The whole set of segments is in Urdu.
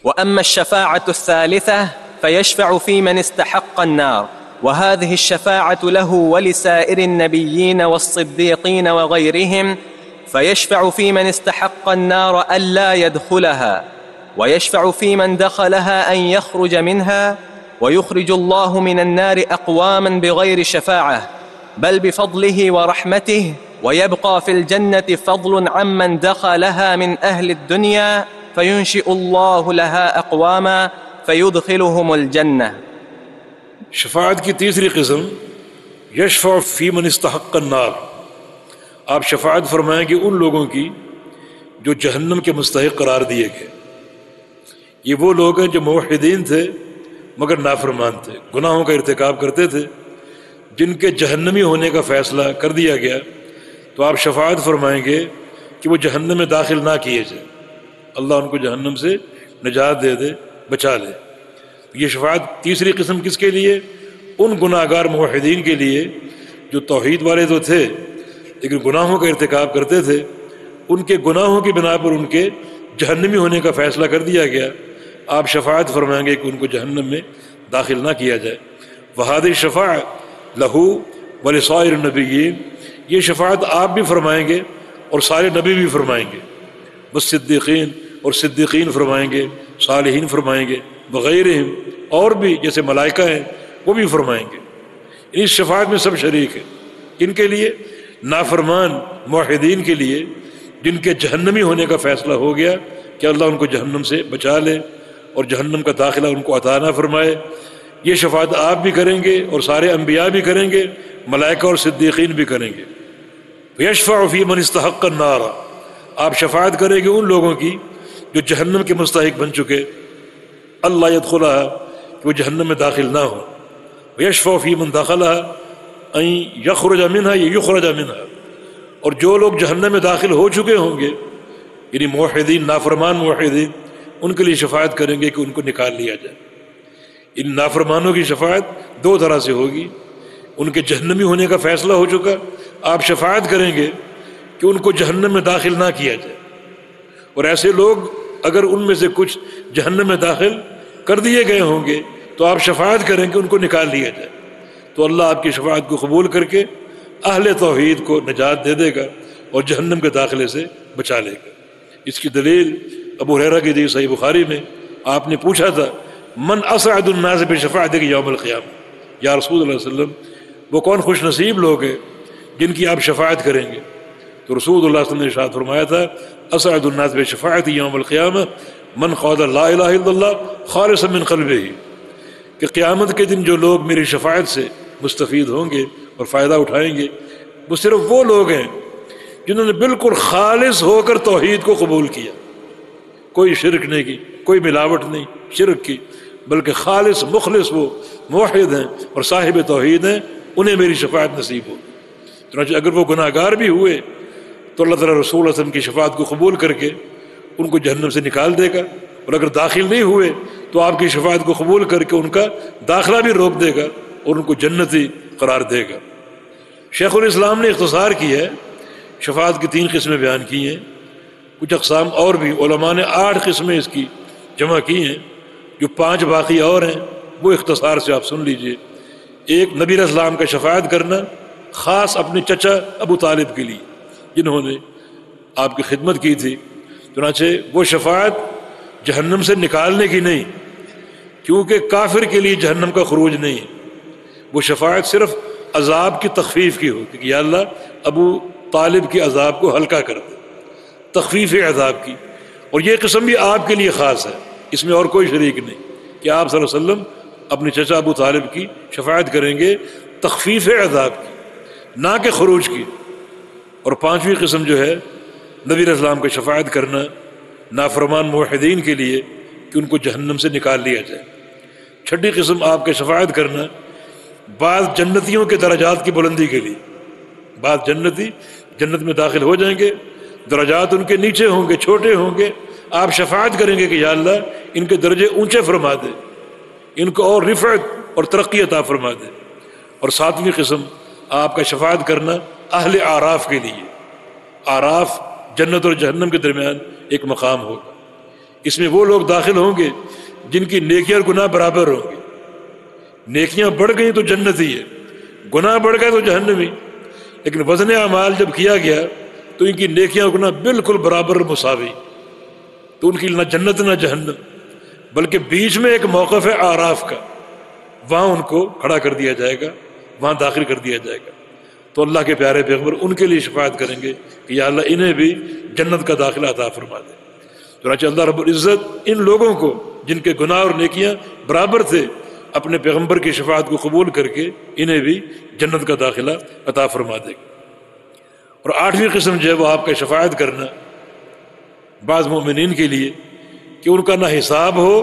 وأما الشفاعة الثالثة فيشفع في من استحق النار، وهذه الشفاعة له ولسائر النبيين والصديقين وغيرهم، فيشفع في من استحق النار ألا يدخلها، ويشفع في من دخلها أن يخرج منها، ويخرج الله من النار أقواما بغير شفاعة بل بفضله ورحمته، ويبقى في الجنة فضل عمن دخلها من أهل الدنيا، فينشئ الله لها أقواما فيدخلهم الجنة۔ شفاعت کی تیسری قسم یشفع فی من استحق النار، آپ شفاعت فرمائیں گے ان لوگوں کی جو جہنم کے مستحق قرار دیے گئے۔ یہ وہ لوگ ہیں جو موحدین تھے مگر نافرمان تھے، گناہوں کا ارتکاب کرتے تھے، جن کے جہنمی ہونے کا فیصلہ کر دیا گیا، تو آپ شفاعت فرمائیں گے کہ وہ جہنم میں داخل نہ کیے جائیں، اللہ ان کو جہنم سے نجات دے دے، بچا لے۔ یہ شفاعت تیسری قسم کس کے لیے؟ ان گناہ گار موحدین کے لیے جو توحید والے تو تھے لیکن گناہوں کا ارتکاب کرتے تھے، ان کے گناہوں کی بنا پر ان کے جہنمی ہونے کا فیصلہ کر دیا گیا، آپ شفاعت فرمائیں گے کہ ان کو جہنم میں داخل نہ کیا جائے۔ وہذہ الشفاعۃ لہ ولسائر النبیین، یہ شفاعت آپ بھی فرمائیں گے اور سارے نبی بھی فرمائیں گے، والصدیقین، اور صدیقین فرمائیں گے، صالحین فرمائیں گے، وغیرہم، اور بھی جیسے ملائکہ ہیں وہ بھی فرمائیں گے۔ اس شفاعت میں سب شریک ہیں۔ ان کے لیے نافرمان موحدین کے لیے جن کے جہنمی ہونے کا فیصلہ ہو گیا کہ اللہ ان کو جہنم سے بچا لے اور جہنم کا داخلہ ان کو عطا نہ فرمائے، یہ شفاعت آپ بھی کریں گے اور سارے انبیاء بھی کریں گے، ملائکہ اور صدیقین بھی کریں گے۔ یشفع فی من استحق النار، آپ شفاعت کریں گے ان لوگوں کی جو جہنم کے مستحق بن چکے، اللہ یدخلھا، کہ وہ جہنم میں داخل نہ ہو۔ یشفع فی من دخلھا ان یخرج منھا یا یخرج منھا، اور جو لوگ جہنم میں داخل ہو چکے ہوں گے یعنی موحدین، نافرمان موحدین، ان کے لیے شفاعت کریں گے کہ ان کو نکال لیا جائے۔ ان نافرمانوں کی شفاعت دو طرح سے ہوگی، ان کے جہنمی ہونے کا فیصلہ ہو چکا، آپ شفاعت کریں گے کہ ان کو جہنم میں داخل نہ کیا جائے، اور ایسے لوگ اگر ان میں سے کچھ جہنم میں داخل کر دیے گئے ہوں گے تو آپ شفاعت کریں کہ ان کو نکال لیا جائے، تو اللہ آپ کی شفاعت کو قبول کر کے اہل توحید کو نجات دے دے گا اور جہنم کے داخلے سے بچا لے گا۔ اس کی دلیل ابو ہریرہ کی حدیث صحیح بخاری میں آپ نے پوچھا تھا من اسعد الناس بشفاعتک یوم القیامہ، یا رسول اللہ صلی اللہ علیہ وسلم وہ کون خوش نصیب لوگ ہیں جن کی آپ شفاعت کریں گے؟ تو رسول اللہ صلی اللہ علیہ وسلم نے ارشاد فرمایا تھا اسعد الناس بشفاعتی یوم القیامہ من قال لا الہ الا اللہ خالصا من قلبہ، کہ قیامت کے دن جو لوگ میری شفاعت سے مستفید ہوں گے اور فائدہ اٹھائیں گے وہ صرف وہ لوگ ہیں جنہوں نے بالکل خالص ہو کر توحید کو قبول کیا، کوئی شرک نہیں کی، کوئی ملاوٹ نہیں شرک کی، بلکہ خالص مخلص وہ موحد ہیں اور صاحب توحید ہیں، انہیں میری شفاعت نصیب ہو۔ چنانچہ اگر وہ گناہ گار بھی ہوئے تو اللہ تعالیٰ رسول اللہ علیہ وسلم کی شفاعت کو قبول کر کے ان کو جہنم سے نکال دے گا، اور اگر داخل نہیں ہوئے تو آپ کی شفاعت کو قبول کر کے ان کا داخلہ بھی روک دے گا اور ان کو جنتی قرار دے گا۔ شیخ الاسلام نے اختصار کی ہے، شفاعت کی 3 قسمیں بیان کی ہیں، کچھ اقسام اور بھی، علماء نے 8 قسمیں اس کی جمع کی ہیں، جو 5 باقی اور ہیں وہ اختصار سے آپ سن لیجئے۔ ایک، نبی علیہ السلام کا شفاعت کرنا خاص اپنے چچا ابو طالب کے لیے جنہوں نے آپ کی خدمت کی تھی، چنانچہ وہ شفاعت جہنم سے نکالنے کی نہیں، کیونکہ کافر کے لیے جہنم کا خروج نہیں ہے، وہ شفاعت صرف عذاب کی تخفیف کی ہوگی کہ یا اللہ ابو طالب کے عذاب کو ہلکا کر دے، تخفیف عذاب کی۔ اور یہ قسم بھی آپ کے لیے خاص ہے، اس میں اور کوئی شریک نہیں کہ آپ صلی اللہ علیہ وسلم اپنے چچا ابو طالب کی شفاعت کریں گے تخفیف عذاب کی، نہ کہ خروج کی۔ اور 5ویں قسم جو ہے نبی علیہ السلام کا شفاعت کرنا نافرمان موحدین کے لیے کہ ان کو جہنم سے نکال لیا جائے۔ 6ٹھی قسم آپ کا شفاعت کرنا بعض جنتیوں کے درجات کی بلندی کے لیے، بعض جنتی جنت میں داخل ہو جائیں گے، درجات ان کے نیچے ہوں گے، چھوٹے ہوں گے، آپ شفاعت کریں گے کہ یا اللہ ان کے درجے اونچے فرما دے، ان کو اور رفعت اور ترقی عطا فرما دے۔ اور 7ویں قسم آپ کا شفاعت کرنا اہل اعراف کے لیے، اعراف جنت اور جہنم کے درمیان ایک مقام ہوگا، اس میں وہ لوگ داخل ہوں گے جن کی نیکیاں اور گناہ برابر ہوں گے. نیکیاں بڑھ گئی تو جنت ہی ہے، گناہ بڑھ گئے تو جہنم ہی. لیکن وزن اعمال جب کیا گیا تو ان کی نیکیاں اور گناہ بالکل برابر مساوی، تو ان کی نہ جنت نہ جہنم، بلکہ بیچ میں ایک موقف ہے اعراف کا، وہاں ان کو کھڑا کر دیا جائے گا، وہاں داخل کر دیا جائے گا. تو اللہ کے پیارے پیغمبر ان کے لیے شفاعت کریں گے کہ یا اللہ انہیں بھی جنت کا داخلہ عطا فرما دے. چنانچہ اللہ رب العزت ان لوگوں کو جن کے گناہ اور نیکیاں برابر تھے اپنے پیغمبر کی شفاعت کو قبول کر کے انہیں بھی جنت کا داخلہ عطا فرما دے گا. اور 8ویں قسم جو ہے وہ آپ کا شفاعت کرنا بعض مومنین کے لیے کہ ان کا نہ حساب ہو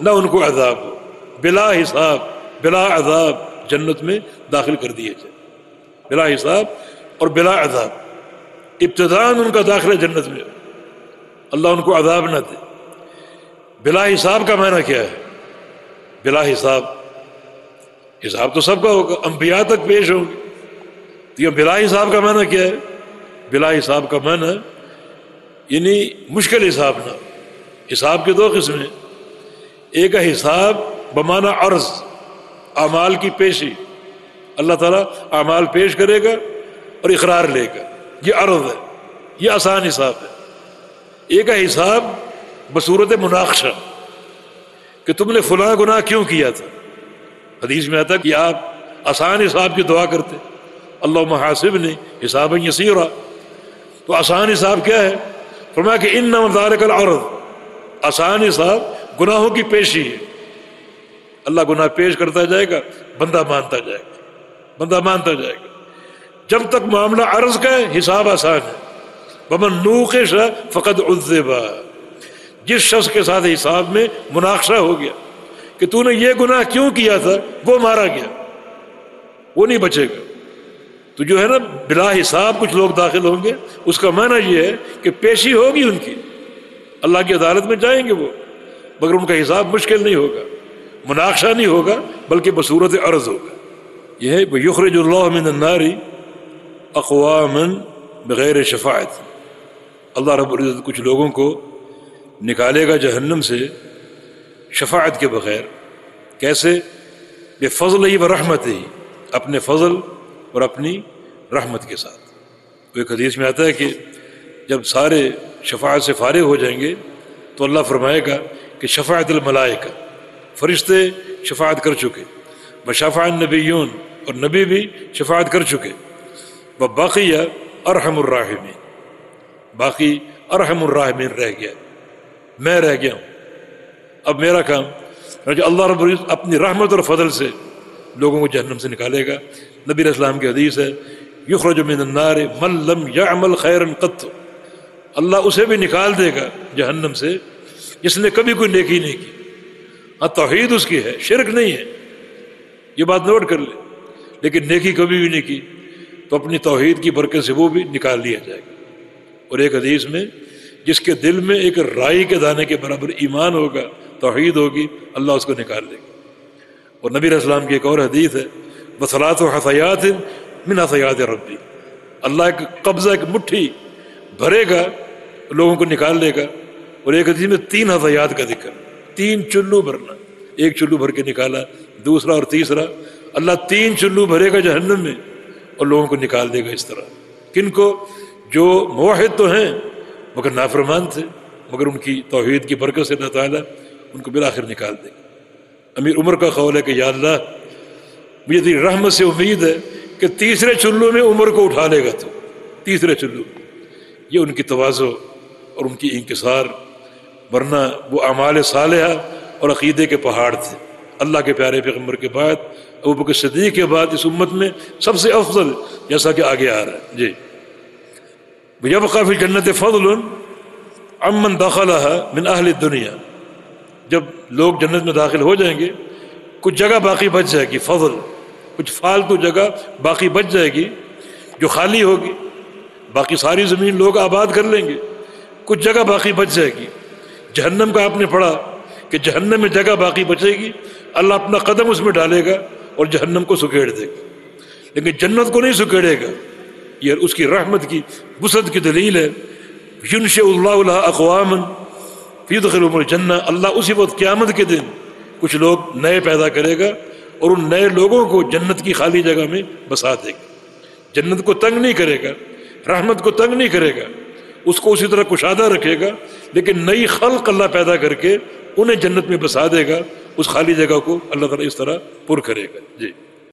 نہ ان کو عذاب ہو، بلا حساب بلا عذاب جنت میں داخل کر دیے جائے، بلا حساب اور بلا عذاب. ابتداءً ان کا داخلہ جنت میں، اللہ ان کو عذاب نہ دے. بلا حساب کا معنی کیا ہے؟ بلا حساب، حساب تو سب کا ہوگا، انبیاء تک پیش ہوں گے. تو یہ بلا حساب کا معنی کیا ہے؟ بلا حساب کا معنی یعنی مشکل حساب نہ. حساب کے 2 قسمیں، ایک ہے حساب بمعنی عرض، اعمال کی پیشی، اللہ تعالیٰ اعمال پیش کرے گا اور اقرار لے گا، یہ عرض ہے، یہ آسان حساب ہے. ایک ہے حساب بصورت مناقشہ کہ تم نے فلاں گناہ کیوں کیا تھا. حدیث میں آتا کہ آپ آسان حساب کی دعا کرتے، اللہم حاسبنی حسابا یسیرا. تو آسان حساب کیا ہے؟ فرمایا کہ انما ذالک العرض، آسان حساب گناہوں کی پیشی ہے. اللہ گناہ پیش کرتا جائے گا، بندہ مانتا جائے گا، بندہ مانتا جائے گا. جب تک معاملہ عرض کا ہے حساب آسان ہے. ومن نوقش فقد عذب، جس شخص کے ساتھ حساب میں مناقشہ ہو گیا کہ تو نے یہ گناہ کیوں کیا تھا، وہ مارا گیا، وہ نہیں بچے گا. تو جو ہے نا بلا حساب کچھ لوگ داخل ہوں گے، اس کا معنی یہ ہے کہ پیشی ہوگی ان کی، اللہ کی عدالت میں جائیں گے وہ، مگر ان کا حساب مشکل نہیں ہوگا، مناقشہ نہیں ہوگا، بلکہ بصورت عرض ہوگا. یہ ہے یخرج اللہ من النار اقواما بغیر شفاعت. اللہ رب العزت کچھ لوگوں کو نکالے گا جہنم سے شفاعت کے بغیر. کیسے؟ بفضل ہی و رحمت ہی، اپنے فضل اور اپنی رحمت کے ساتھ. تو ایک حدیث میں آتا ہے کہ جب سارے شفاعت سے فارغ ہو جائیں گے تو اللہ فرمائے گا کہ شفاعت الملائکہ، فرشتے شفاعت کر چکے، وشفع النبیون، اور نبی بھی شفاعت کر چکے، وبقی ارحم الراحمین، باقی ارحم الراحمین رہ گیا، میں رہ گیا ہوں. اب میرا کام اللہ رب العزت اپنی رحمت اور فضل سے لوگوں کو جہنم سے نکالے گا. نبی علیہ السلام کی حدیث ہے یخرج من النار من لم یعمل خیرا قط، اللہ اسے بھی نکال دے گا جہنم سے جس نے کبھی کوئی نیکی نہیں کی. ہاں توحید اس کی ہے، شرک نہیں ہے، یہ بات نوٹ کر لے، لیکن نیکی کبھی بھی نہیں کی تو اپنی توحید کی برکت سے وہ بھی نکال لیا جائے گا. اور ایک حدیث میں جس کے دل میں ایک رائی کے دانے کے برابر ایمان ہوگا، توحید ہوگی، اللہ اس کو نکال دے گا. اور نبی علیہ السلام کی ایک اور حدیث ہے بصلاۃ حثیات من حثیات ربی، اللہ ایک قبضہ، ایک مٹھی بھرے گا، لوگوں کو نکال لے گا. اور ایک حدیث میں 3 حثیات کا ذکر، 3 چلو بھرنا، ایک چلو بھر کے نکالا، دوسرا اور تیسرا، اللہ 3 چلو بھرے گا جہنم میں اور لوگوں کو نکال دے گا. اس طرح کن کو؟ جو موحد تو ہیں مگر نافرمان تھے، مگر ان کی توحید کی برکت سے اللہ تعالیٰ ان کو بالآخر نکال دے گا. امیر عمر کا قول ہے کہ یا اللہ مجھے تیری رحمت سے امید ہے کہ تیسرے چلو میں عمر کو اٹھا لے گا، تو تیسرے چلو. یہ ان کی تواضع اور ان کی انکسار، ورنہ وہ اعمال صالحہ اور عقیدے کے پہاڑ تھے. اللہ کے پیارے پیغمبر کے بعد، ابوبکر صدیق کے بعد اس امت میں سب سے افضل، جیسا کہ آگے آ رہا ہے. جی یبقى فی الجنت فضل عمن دخلها من اہل الدنیا، جب لوگ جنت میں داخل ہو جائیں گے کچھ جگہ باقی بچ جائے گی، فضل، کچھ فالتو جگہ باقی بچ جائے گی جو خالی ہوگی، باقی ساری زمین لوگ آباد کر لیں گے، کچھ جگہ باقی بچ جائے گی. جہنم کا آپ نے پڑھا کہ جہنم میں جگہ باقی بچے گی، اللہ اپنا قدم اس میں ڈالے گا اور جہنم کو سکیڑ دے گا، لیکن جنت کو نہیں سکیڑے گا. یہ اس کی رحمت کی وسعت کی دلیل ہے. ینشئ اللہ لها اقواما، فیدخلہم الجنہ، اللہ اسی وقت قیامت کے دن کچھ لوگ نئے پیدا کرے گا اور ان نئے لوگوں کو جنت کی خالی جگہ میں بسا دے گا. جنت کو تنگ نہیں کرے گا، رحمت کو تنگ نہیں کرے گا، اس کو اسی طرح کشادہ رکھے گا، لیکن نئی خلق اللہ پیدا کر کے انہیں جنت میں بسا دے گا. اس خالی جگہ کو اللہ تعالیٰ اس طرح پر کرے گا. جی